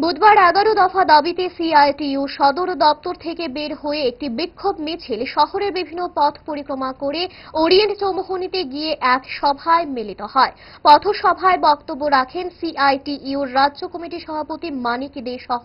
বুধবার 11 দফা দাবিতে সিআইটিইউ সদর দপ্তর থেকে বের হয়ে একটি বিক্ষোভ মিছিল শহরের বিভিন্ন পথ পরিক্রমা করে ওরিয়েন্ট চৌমুহনীতে গিয়ে এক সভায় মিলিত হয়। পথসভায় বক্তব্য রাখেন সিআইটিইউর রাজ্য কমিটির সভাপতি মানিক দে সহ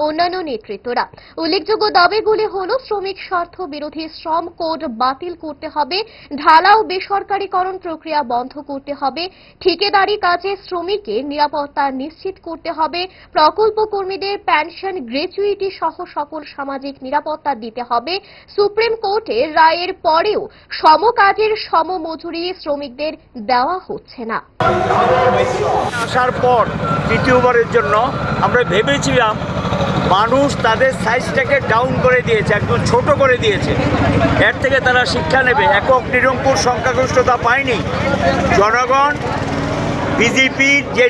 অন্যান্য নেতৃত্বরা। উল্লেখযোগ্য দাবিগুলি হল শ্রমিক স্বার্থ বিরোধী শ্রম কোড বাতিল করতে হবে, ঢালাও বেসরকারীকরণ প্রক্রিয়া বন্ধ করতে হবে, ঠিকাদারি কাজে শ্রমিকের নিরাপত্তা নিশ্চিত করতে হবে, প্রকল্প কর্মীদের পেনশন গ্র্যাচুইটি সহ সকল সামাজিক নিরাপত্তা দিতে হবে। সুপ্রিম কোর্টের রায়ের পরেও সমকাজের সমমজুরি শ্রমিকদের দেওয়া হচ্ছে না। আসার পর তৃতীয়বারের জন্য আমরা ভেবেছিলাম মানুষ তাদের সাইজটাকে ডাউন করে দিয়েছে, একদম ছোট করে দিয়েছে। এর থেকে তারা শিক্ষা নেবে। একক নিরঙ্কুশ সংখ্যাগরিষ্ঠতা পায়নি। জনগণ বিজেপির যে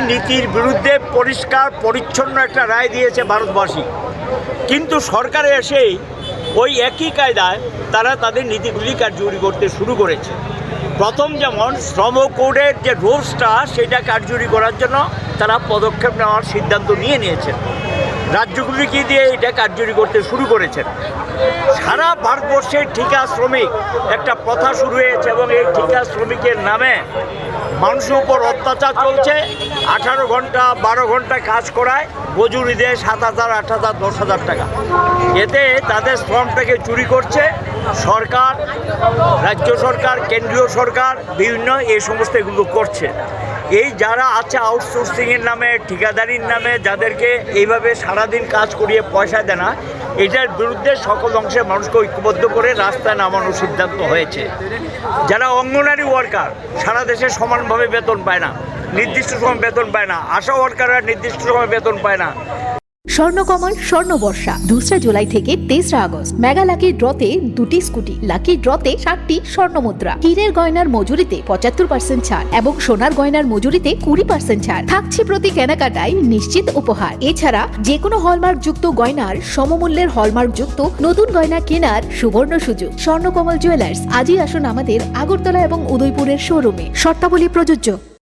নীতির বিরুদ্ধে পরিষ্কার পরিচ্ছন্ন একটা রায় দিয়েছে ভারতবাসী। কিন্তু সরকারে এসেই ওই একই কায়দায় তারা তাদের নীতিগুলি কার্যকরী করতে শুরু করেছে। প্রথম যেমন শ্রম কোডের যে রুলসটা সেটা কার্যকরী করার জন্য তারা পদক্ষেপ নেওয়ার সিদ্ধান্ত নিয়েছেন। রাজ্যগুলিকে দিয়ে এটা কার্যকরী করতে শুরু করেছেন। সারা ভারতবর্ষের ঠিকা শ্রমিক একটা প্রথা শুরু হয়েছে এবং এই ঠিকা শ্রমিকের নামে মানুষের উপর অত্যাচার চলছে। 18 ঘন্টা 12 ঘন্টা কাজ করায় মজুরি দেয় 7,000, 8,000, 10,000 টাকা। এতে তাদের শ্রমটাকে চুরি করছে সরকার, রাজ্য সরকার, কেন্দ্রীয় সরকার বিভিন্ন এই সমস্ত এগুলো করছে। এই যারা আছে আউটসোর্সিংয়ের নামে, ঠিকাদারির নামে যাদেরকে এইভাবে সারাদিন কাজ করিয়ে পয়সা দেয় না, এটার বিরুদ্ধে সকল অংশের মানুষকে ঐক্যবদ্ধ করে রাস্তায় নামানোর সিদ্ধান্ত হয়েছে। যারা অঙ্গনারী ওয়ার্কার সারা দেশে সমানভাবে বেতন পায় না, নির্দিষ্ট সময় বেতন পায় না। আশা ওয়ার্কাররা নির্দিষ্ট সময় বেতন পায় না। স্বর্ণকমল স্বর্ণবর্ষা 2 জুলাই থেকে 23 আগস্ট। মেগা লাকি ড্রতে 2টি স্কুটি, লাকি ড্রতে 7টি স্বর্ণমুদ্রা, হীরের গয়নার মজুরিতে 75% ছাড় এবং সোনার গয়নার মজুরিতে 20% ছাড় থাকছে। প্রতি কেনাকাটায় নিশ্চিত উপহার। এছাড়া যে কোনো হলমার্ক যুক্ত গয়নার সমমূল্যের হলমার্ক যুক্ত নতুন গয়না কেনার সুবর্ণ সুযোগ। স্বর্ণকমল জুয়েলার্স, আজই আসুন আমাদের আগরতলা এবং উদয়পুরের শোরুমে। শর্তাবলী প্রযোজ্য।